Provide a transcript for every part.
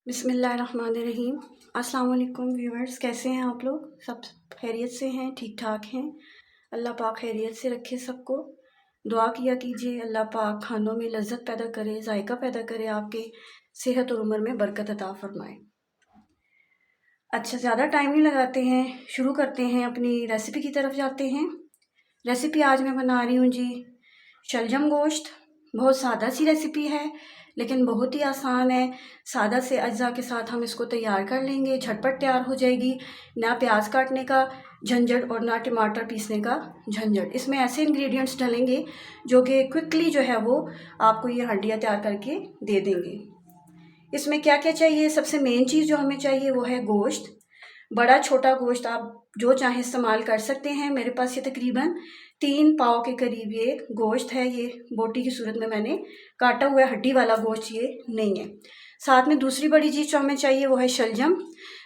बिस्मिल्लाहिर्रहमानिर्रहीम। अस्सलाम वालेकुम व्यूअर्स, कैसे हैं आप लोग? सब खैरियत से हैं, ठीक ठाक हैं? अल्लाह पाक खैरियत से रखे सबको। दुआ किया कीजिए अल्लाह पाक खानों में लज्जत पैदा करे, जायका पैदा करे, आपके सेहत और उम्र में बरकत अता फरमाए। अच्छा, ज़्यादा टाइम नहीं लगाते हैं, शुरू करते हैं, अपनी रेसिपी की तरफ जाते हैं। रेसिपी आज मैं बना रही हूँ जी शलजम गोश्त। बहुत सादा सी रेसिपी है लेकिन बहुत ही आसान है। सादा से अज्जा के साथ हम इसको तैयार कर लेंगे, झटपट तैयार हो जाएगी। ना प्याज काटने का झंझट और ना टमाटर पीसने का झंझट। इसमें ऐसे इंग्रेडिएंट्स डलेंगे जो कि क्विकली जो है वो आपको ये हड्डियाँ तैयार करके दे देंगे। इसमें क्या क्या चाहिए? सबसे मेन चीज़ जो हमें चाहिए वो है गोश्त। बड़ा छोटा गोश्त आप जो चाहें इस्तेमाल कर सकते हैं। मेरे पास ये तकरीबन 3 पाव के करीब ये गोश्त है। ये बोटी की सूरत में मैंने काटा हुआ है, हड्डी वाला गोश्त ये नहीं है। साथ में दूसरी बड़ी चीज़ जो हमें चाहिए वो है शलजम।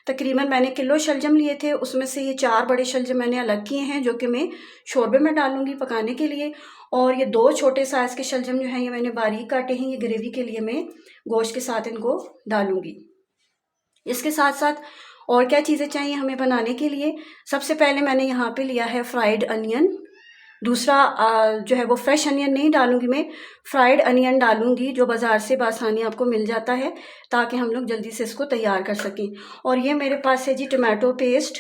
तकरीबन मैंने किलो शलजम लिए थे, उसमें से ये 4 बड़े शलजम मैंने अलग किए हैं जो कि मैं शोरबे में डालूंगी पकाने के लिए। और ये 2 छोटे साइज़ के शलजम जो हैं ये मैंने बारीक काटे हैं, ये ग्रेवी के लिए मैं गोश्त के साथ इनको डालूंगी। इसके साथ साथ और क्या चीज़ें चाहिए हमें बनाने के लिए? सबसे पहले मैंने यहाँ पे लिया है फ्राइड अनियन। दूसरा जो है वो फ्रेश अनियन नहीं डालूंगी मैं, फ्राइड अनियन डालूंगी जो बाज़ार से बासानी आपको मिल जाता है, ताकि हम लोग जल्दी से इसको तैयार कर सकें। और ये मेरे पास है जी टमाटो पेस्ट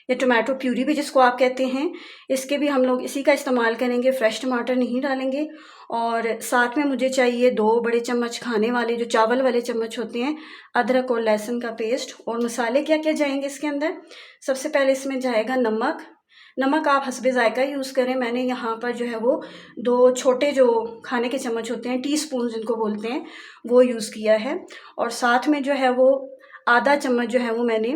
या टमाटो प्यूरी भी जिसको आप कहते हैं। इसके भी हम लोग इसी का इस्तेमाल करेंगे, फ्रेश टमाटर नहीं डालेंगे। और साथ में मुझे चाहिए 2 बड़े चम्मच खाने वाले जो चावल वाले चम्मच होते हैं, अदरक और लहसुन का पेस्ट। और मसाले क्या क्या जाएंगे इसके अंदर? सबसे पहले इसमें जाएगा नमक। नमक आप हस्बे ज़ायका यूज़ करें। मैंने यहाँ पर जो है वो 2 छोटे जो खाने के चम्मच होते हैं, टीस्पून जिनको बोलते हैं, वो यूज़ किया है। और साथ में जो है वो आधा चम्मच जो है वो मैंने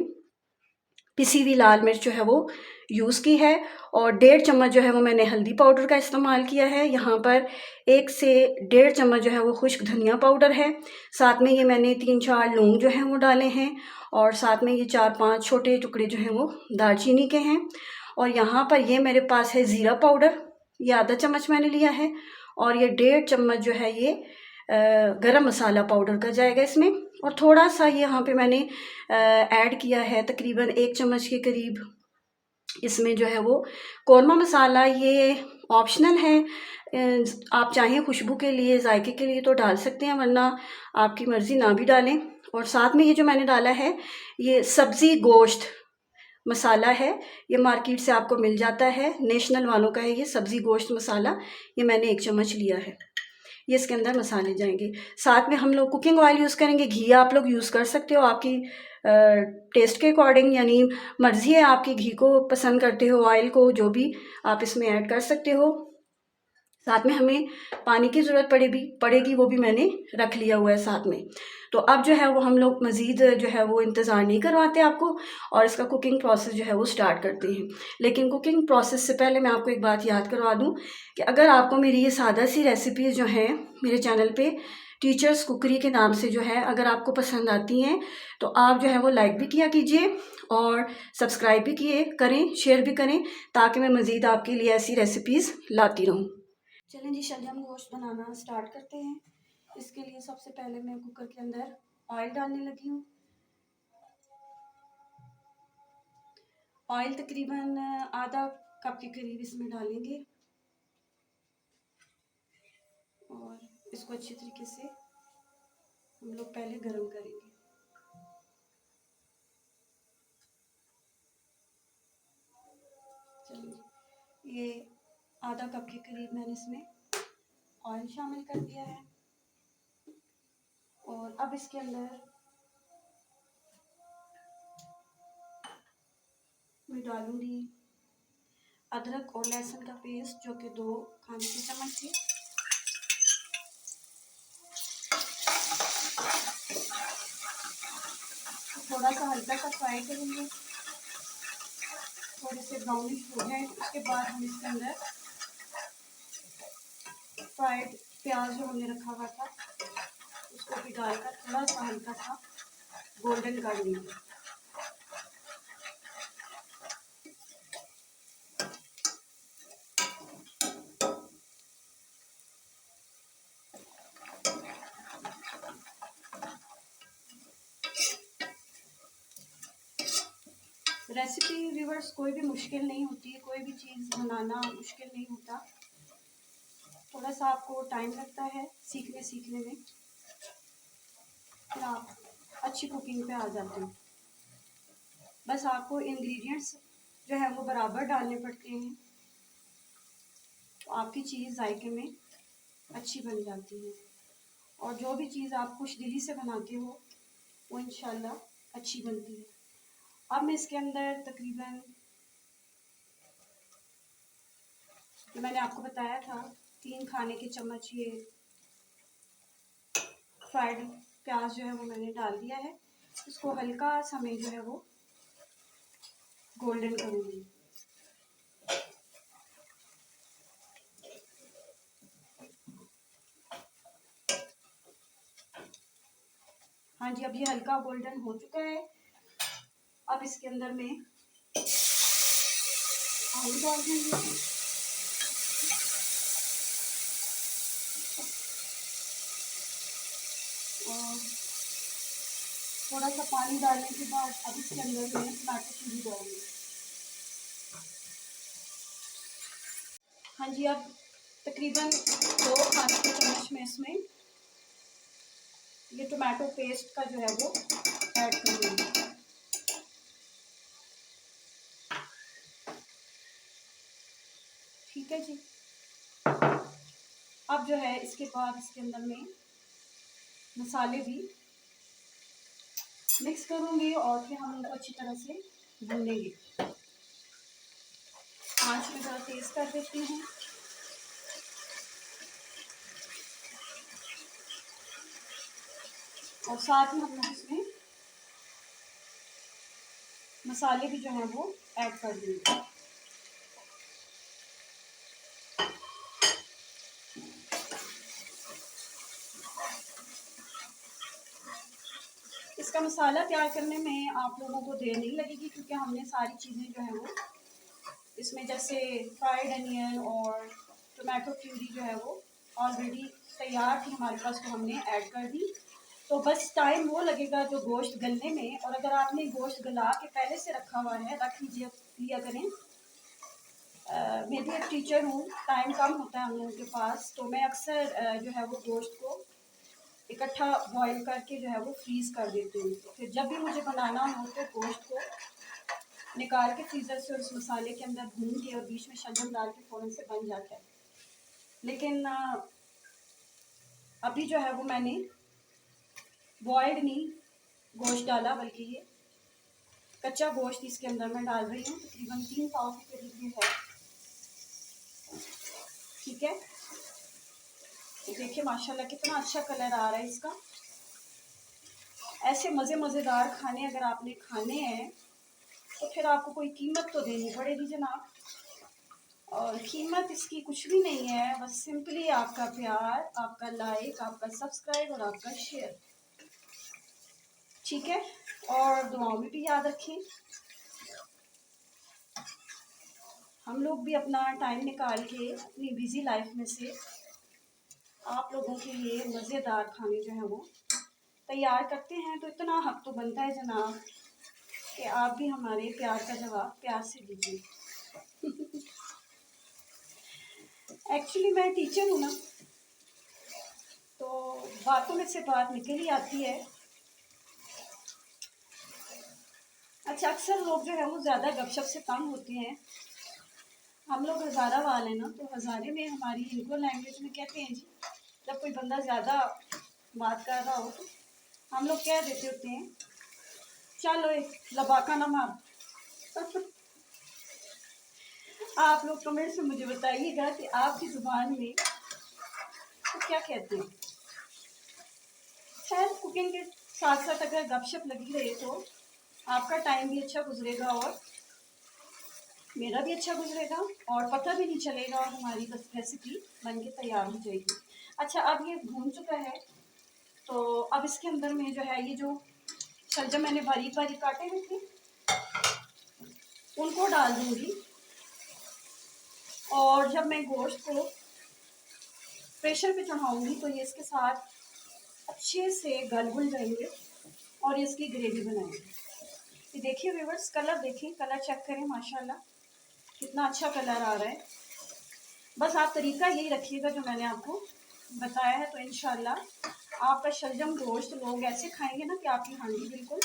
पिसी हुई लाल मिर्च जो है वो यूज़ की है। और 1.5 चम्मच जो है वो मैंने हल्दी पाउडर का इस्तेमाल किया है। यहाँ पर 1 से 1.5 चम्मच जो है वो खुश्क धनिया पाउडर है। साथ में ये मैंने 3-4 लौंग जो हैं वो डाले हैं। और साथ में ये 4-5 छोटे टुकड़े जो हैं वो दालचीनी के हैं। और यहाँ पर ये मेरे पास है ज़ीरा पाउडर, ये आधा चम्मच मैंने लिया है। और ये 1.5 चम्मच जो है ये गरम मसाला पाउडर का जाएगा इसमें। और थोड़ा सा यहाँ पे मैंने ऐड किया है तकरीबन 1 चम्मच के करीब इसमें जो है वो कौरमा मसाला। ये ऑप्शनल है, आप चाहें खुशबू के लिए, जायके के लिए तो डाल सकते हैं, वरना आपकी मर्ज़ी ना भी डालें। और साथ में ये जो मैंने डाला है ये सब्ज़ी गोश्त मसाला है, ये मार्केट से आपको मिल जाता है, नेशनल वालों का है ये सब्ज़ी गोश्त मसाला। ये मैंने 1 चम्मच लिया है। ये इसके अंदर मसाले जाएंगे। साथ में हम लोग कुकिंग ऑयल यूज़ करेंगे। घी आप लोग यूज़ कर सकते हो आपकी टेस्ट के अकॉर्डिंग, यानी मर्ज़ी है आपकी, घी को पसंद करते हो, ऑयल को, जो भी आप इसमें ऐड कर सकते हो। साथ में हमें पानी की ज़रूरत पड़ेगी, वो भी मैंने रख लिया हुआ है साथ में। तो अब जो है वो हम लोग मज़ीद जो है वो इंतज़ार नहीं करवाते आपको, और इसका कुकिंग प्रोसेस जो है वो स्टार्ट करते हैं। लेकिन कुकिंग प्रोसेस से पहले मैं आपको एक बात याद करवा दूं कि अगर आपको मेरी ये सादा सी रेसिपीज़ जो हैं मेरे चैनल पे टीचर्स कुकरी के नाम से जो है, अगर आपको पसंद आती हैं तो आप जो है वो लाइक भी किया कीजिए और सब्सक्राइब भी करें, शेयर भी करें, ताकि मैं मज़ीद आपके लिए ऐसी रेसिपीज़ लाती रहूँ। चलें जी, शलजम गोश्त बनाना स्टार्ट करते हैं। इसके लिए सबसे पहले मैं कुकर के अंदर ऑयल डालने लगी हूँ। ऑयल तकरीबन आधा कप के करीब इसमें डालेंगे और इसको अच्छी तरीके से हम लोग पहले गर्म करेंगे। चलिए, ये आधा कप के करीब मैंने इसमें ऑयल शामिल कर दिया है। और अब इसके अंदर मैं डालूंगी अदरक और लहसुन का पेस्ट, जो कि 2 खाने के चम्मच है। थोड़ा सा हल्का सा फ्राई करेंगे, थोड़े से ब्राउनिश हो जाए। उसके बाद हम इसके अंदर फ्राइड प्याज जो हमने रखा हुआ था उसको भी डालकर थोड़ा सा हल्का सा गोल्डन कर लेंगे। रेसिपी व्यूअर्स कोई भी मुश्किल नहीं होती है, कोई भी चीज़ बनाना मुश्किल नहीं होता। थोड़ा सा आपको टाइम लगता है सीखने में, फिर आप अच्छी कुकिंग पे आ जाते हैं। बस आपको इंग्रेडिएंट्स जो है वो बराबर डालने पड़ते हैं, तो आपकी चीज़ जायके में अच्छी बन जाती है। और जो भी चीज़ आप खुश दिली से बनाते हो वो इंशाल्लाह अच्छी बनती है। अब मैं इसके अंदर तकरीबन, जो मैंने आपको बताया था, 3 खाने के चम्मच ये फ्राइड प्याज जो है वो मैंने डाल दिया है। इसको हल्का सा मैं जो है वो गोल्डन करूँगी। हाँ जी, अब ये हल्का गोल्डन हो चुका है। अब इसके अंदर मैं आलू डाल दूँगी। और थोड़ा सा पानी डालने के बाद अब इसके अंदर मैं टमाटर प्यूरी डालूँगी। हाँ जी, अब तकरीबन 2 खाने के चम्मच में इसमें ये टमाटो पेस्ट का जो है वो ऐड करूँगी। ठीक है जी। अब जो है इसके बाद इसके अंदर मैं मसाले भी मिक्स करूँगी और फिर हम उनको अच्छी तरह से भूनेंगे। आँच में थोड़ा तेज़ कर देती हूँ। और साथ में हम लोग इसमें मसाले भी जो है वो ऐड कर देंगे। इसका मसाला तैयार करने में आप लोगों को देर नहीं लगेगी, क्योंकि हमने सारी चीज़ें जो है वो इसमें, जैसे फ्राइड अनियन और टोमेटो प्यूरी जो है वो ऑलरेडी तैयार थी हमारे पास, तो हमने ऐड कर दी। तो बस टाइम वो लगेगा जो गोश्त गलने में। और अगर आपने गोश्त गला के पहले से रखा हुआ है, रख लीजिए लिया करें। मैं भी एक टीचर हूँ, टाइम कम होता है हम लोगों के पास, तो मैं अक्सर जो है वो गोश्त को इकट्ठा बॉईल करके जो है वो फ्रीज़ कर देती हूँ। तो फिर जब भी मुझे बनाना हो तो गोश्त को निकाल के फ्रीज़र से उस मसाले के अंदर भून के और बीच में शलजम डाल के फ़ौरन से बन जाता है। लेकिन अभी जो है वो मैंने बॉइल्ड नहीं गोश्त डाला, बल्कि ये कच्चा गोश्त इसके अंदर मैं डाल रही हूँ। तकरीबन 3 पाव के करीब ये है। ठीक है, तो देखिए माशाल्लाह कितना अच्छा कलर आ रहा है इसका। ऐसे मज़ेदार खाने अगर आपने खाने हैं तो फिर आपको कोई कीमत तो देनी पड़ेगी जनाब। और कीमत इसकी कुछ भी नहीं है, बस सिंपली आपका प्यार, आपका लाइक, आपका सब्सक्राइब और आपका शेयर। ठीक है, और दुआओं में भी याद रखें। हम लोग भी अपना टाइम निकाल के अपनी बिजी लाइफ में से आप लोगों के लिए मज़ेदार खाने जो है वो तैयार करते हैं, तो इतना हक तो बनता है जनाब कि आप भी हमारे प्यार का जवाब प्यार से दीजिए। एक्चुअली मैं टीचर हूँ ना, तो बातों में से बात निकल ही आती है। अच्छा, अक्सर लोग जो है वो ज़्यादा गपशप से कम होते हैं। हम लोग हज़ारा वाले ना, तो हज़ारे में हमारी इनको लैंग्वेज में कहते हैं जी, जब कोई बंदा ज़्यादा बात कर रहा हो तो हम लोग कह देते होते हैं, चलो एक लबाका ना मार। आप लोग कमेंट से मुझे बताइएगा कि आपकी ज़ुबान में तो क्या कहते हैं। खैर, कुकिंग के साथ साथ अगर गपशप लगी रहे तो आपका टाइम भी अच्छा गुजरेगा और मेरा भी अच्छा गुजरेगा, और पता भी नहीं चलेगा, और हमारी बस रेसिपी बन के तैयार हो जाएगी। अच्छा, अब ये भून चुका है, तो अब इसके अंदर में जो है ये जो शलजम मैंने बारीक बारीक काटे हुए थे उनको डाल दूंगी। और जब मैं गोश्त को प्रेशर पे चढ़ाऊंगी तो ये इसके साथ अच्छे से गल घुल जाएंगे और इसकी ग्रेवी बनाएंगे। कि देखिए व्यूअर्स, कलर देखिए, कलर चेक करें, माशाल्लाह कितना अच्छा कलर आ रहा है। बस आप तरीका यही रखिएगा जो मैंने आपको बताया है, तो इंशाल्लाह आपका शलजम गोश्त लोग ऐसे खाएंगे ना कि आपकी हांडी बिल्कुल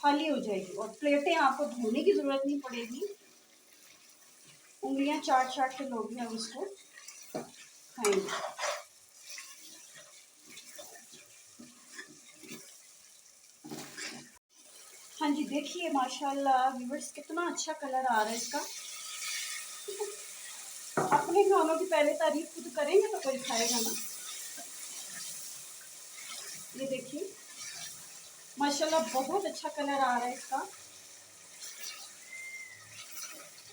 खाली हो जाएगी और प्लेटें आपको धोने की ज़रूरत नहीं पड़ेगी। उंगलियां चाट चाट के लोग हैं उसको खाएंगे। हाँ जी, देखिए माशाल्लाह व्यूअर्स कितना अच्छा कलर आ रहा है इसका। अपने खानों की पहले तारीफ खुद करेंगे तो कोई खाएगा ना। ये देखिए माशाल्लाह बहुत अच्छा कलर आ रहा है इसका,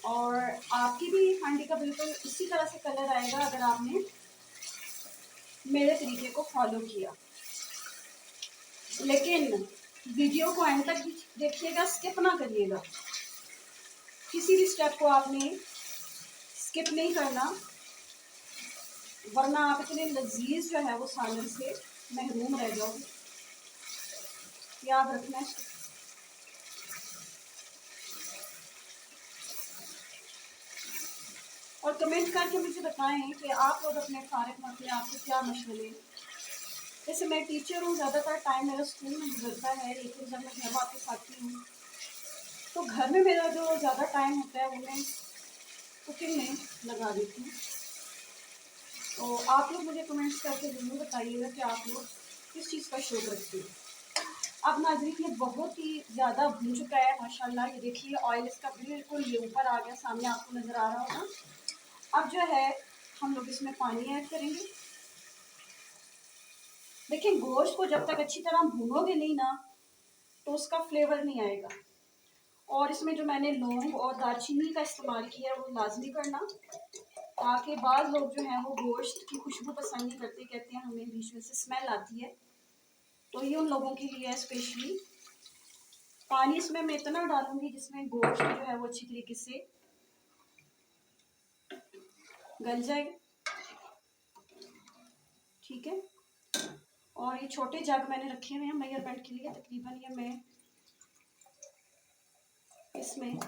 और आपकी भी हांडी का बिल्कुल इसी तरह से कलर आएगा अगर आपने मेरे तरीके को फॉलो किया। लेकिन वीडियो को एंड तक देखिएगा, स्किप ना करिएगा, किसी भी स्टेप को आपने स्किप नहीं करना, वरना आप इतने लजीज जो है वो सालन से महरूम रह जाओगे। याद रखना है। और कमेंट करके मुझे बताएं कि आप लोग अपने फारिग वक्त में आपको क्या मशगूल। जैसे मैं टीचर हूँ, ज़्यादातर टाइम मेरा स्कूल में गुजरता है, लेकिन जब मैं घर वापस आती हूँ तो घर में मेरा जो ज़्यादा टाइम होता है वो मैं कुकिंग में लगा देती हूँ। तो आप लोग मुझे कमेंट्स करके ज़रूर बताइएगा कि आप लोग किस चीज़ का शौक रखते हैं। अब नाज़रीन ये बहुत ही ज़्यादा भून चुका है माशाल्लाह। ये देखिए ऑयल इसका बिल्कुल ये ऊपर आ गया, सामने आपको नज़र आ रहा होगा। अब जो है हम लोग इसमें पानी ऐड करेंगे। देखिए गोश्त को जब तक अच्छी तरह भूनोगे नहीं ना तो उसका फ्लेवर नहीं आएगा। और इसमें जो मैंने लौंग और दालचीनी का इस्तेमाल किया है वो लाजमी करना, ताकि बाद लोग जो हैं वो गोश्त की खुशबू पसंद नहीं करते, कहते हैं हमें बीच में से स्मेल आती है, तो ये उन लोगों के लिए है स्पेशली। पानी इसमें मैं इतना डालूंगी जिसमें गोश्त जो है वो अच्छी तरीके से गल जाए। ठीक है, और ये छोटे जग मैंने रखे हुए हैं मेजरमेंट के लिए, तकरीबन ये मैं इसमें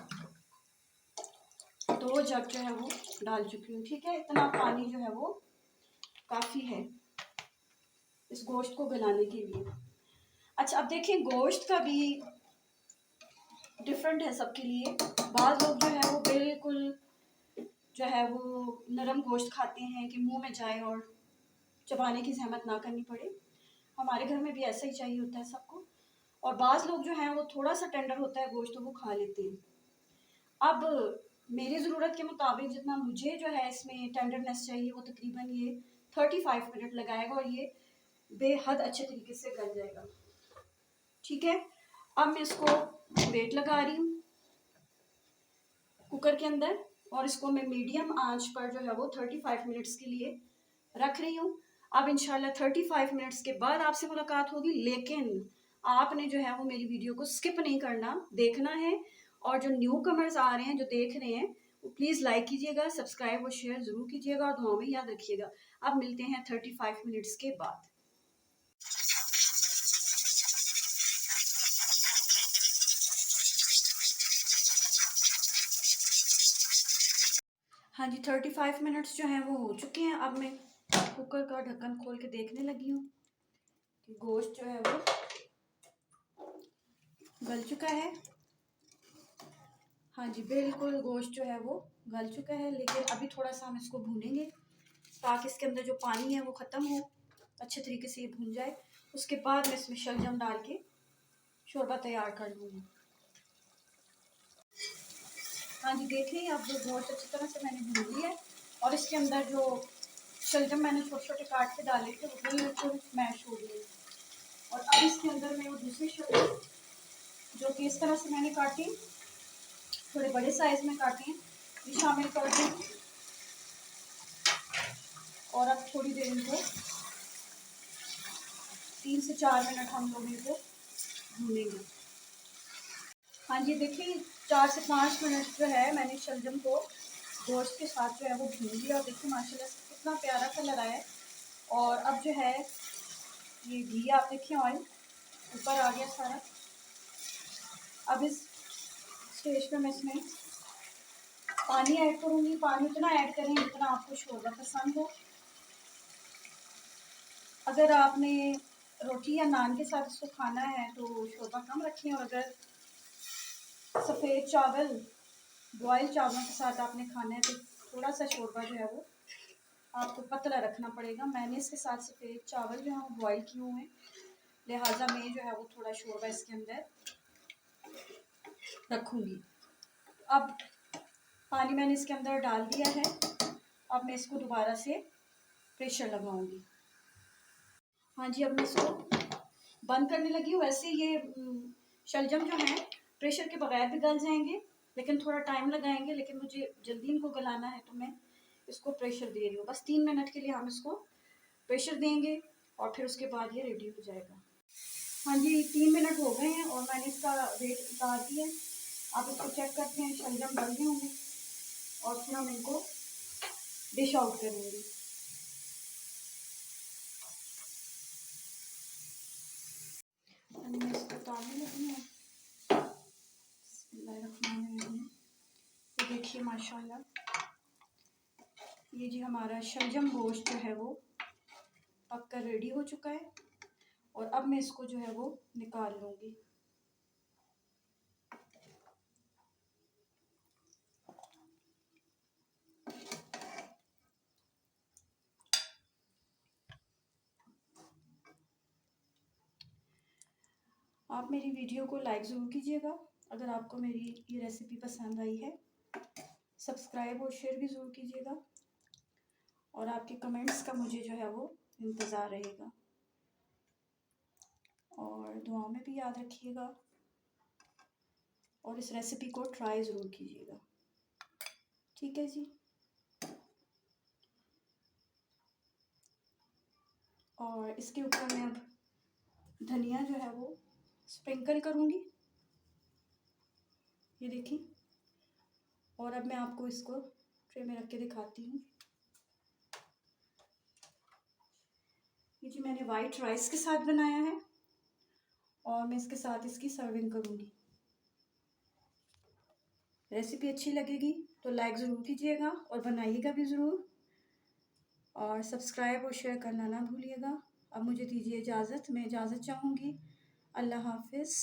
2 जग जो है वो डाल चुकी हूँ। ठीक है, इतना पानी जो है वो काफ़ी है इस गोश्त को गलाने के लिए। अच्छा अब देखिए गोश्त का भी डिफरेंट है सबके लिए। बाद लोग जो है वो बिल्कुल जो है वो नरम गोश्त खाते हैं कि मुंह में जाए और चबाने की जहमत ना करनी पड़े। हमारे घर में भी ऐसा ही चाहिए होता है सबको। और बाज़ लोग जो हैं वो थोड़ा सा टेंडर होता है गोश्त तो वो खा लेते हैं। अब मेरी ज़रूरत के मुताबिक जितना मुझे जो है इसमें टेंडरनेस चाहिए वो तकरीबन ये 35 मिनट लगाएगा और ये बेहद अच्छे तरीके से गल जाएगा। ठीक है, अब मैं इसको वेट लगा रही हूँ कुकर के अंदर, और इसको मैं मीडियम आंच पर जो है वो 35 मिनट्स के लिए रख रही हूँ। अब इंशाल्लाह 35 मिनट्स के बाद आपसे मुलाकात होगी, लेकिन आपने जो है वो मेरी वीडियो को स्किप नहीं करना, देखना है। और जो न्यू कमर्स आ रहे हैं जो देख रहे हैं वो प्लीज़ लाइक कीजिएगा, सब्सक्राइब और शेयर ज़रूर कीजिएगा और दुआ में याद रखिएगा। अब मिलते हैं 35 मिनट्स के बाद। हाँ जी, 35 मिनट्स जो हैं वो हो चुके हैं। अब मैं कुकर का ढक्कन खोल के देखने लगी हूँ कि गोश्त जो है वो गल चुका है। हाँ जी, बिल्कुल गोश्त जो है वो गल चुका है, लेकिन अभी थोड़ा सा हम इसको भूनेंगे ताकि इसके अंदर जो पानी है वो ख़त्म हो, अच्छे तरीके से ये भून जाए। उसके बाद मैं इसमें शलजम डाल के शोरबा तैयार कर लूँगी। हाँ जी, देखिए अब जो गोश्त अच्छी तरह से मैंने भून लिया है और इसके अंदर जो शलजम मैंने छोटे छोटे काट के डाले थे वो बिल्कुल स्मैश हो गए। और अब इसके अंदर मैं वो दूसरी शलजम जो कि इस तरह से मैंने काटी, थोड़े बड़े साइज में काटे, ये शामिल कर दूँ। और अब थोड़ी देर इनको 3 से 4 मिनट हम लोग इनको भूनेंगे। हाँ जी, देखिए 4 से 5 मिनट जो है मैंने शलजम को गोश्त के साथ जो है वो भून लिया और देखिए माशाल्लाह से कितना प्यारा कलर आया है। और अब जो है ये घी आप देखिए ऑयल ऊपर आ गया सारा। अब इस स्टेज पे मैं इसमें पानी ऐड करूँगी। पानी उतना ऐड करें जितना आपको शोरबा पसंद हो। अगर आपने रोटी या नान के साथ इसको खाना है तो शोरबा कम रखें, और अगर सफ़ेद चावल बॉयल चावलों के साथ आपने खाना है तो थोड़ा सा शोरबा जो है वो आपको पतला रखना पड़ेगा। मैंने इसके साथ सफ़ेद चावल जो है वो बॉयल किए हुए हैं, लिहाजा मैं जो है वो थोड़ा शोरबा इसके अंदर रखूँगी। अब पानी मैंने इसके अंदर डाल दिया है। अब मैं इसको दोबारा से प्रेशर लगाऊंगी। हाँ जी, अब मैं इसको बंद करने लगी हूँ। वैसे ये शलजम जो है प्रेशर के बगैर भी गल जाएंगे, लेकिन थोड़ा टाइम लगाएंगे, लेकिन मुझे जल्दी इनको गलाना है तो मैं इसको प्रेशर दे रही हूँ। बस 3 मिनट के लिए हम इसको प्रेशर देंगे और फिर उसके बाद ये रेडी हो जाएगा। हाँ जी, 3 मिनट हो गए हैं और मैंने इसका वेट उतार दिया है। आप इसको चेक करते हैं, शलजम गल गए होंगे और फिर हम इनको डिश आउट करेंगे। मैं इसको उतारने लगी हूँ। तो देखिए माशाल्लाह, ये जी हमारा शलजम गोश्त जो है वो पक कर रेडी हो चुका है। और अब मैं इसको जो है वो निकाल लूँगी। आप मेरी वीडियो को लाइक ज़रूर कीजिएगा अगर आपको मेरी ये रेसिपी पसंद आई है। सब्सक्राइब और शेयर भी ज़रूर कीजिएगा, और आपके कमेंट्स का मुझे जो है वो इंतज़ार रहेगा। और दुआ में भी याद रखिएगा और इस रेसिपी को ट्राई ज़रूर कीजिएगा। ठीक है जी। और इसके ऊपर मैं अब धनिया जो है वो स्प्रिंकल करूँगी, ये देखिए। और अब मैं आपको इसको ट्रे में रख के दिखाती हूँ। ये जी मैंने वाइट राइस के साथ बनाया है और मैं इसके साथ इसकी सर्विंग करूँगी। रेसिपी अच्छी लगेगी तो लाइक ज़रूर कीजिएगा और बनाइएगा भी ज़रूर, और सब्सक्राइब और शेयर करना ना भूलिएगा। अब मुझे दीजिए इजाज़त, मैं इजाज़त चाहूँगी। अल्लाह हाफ़िज़।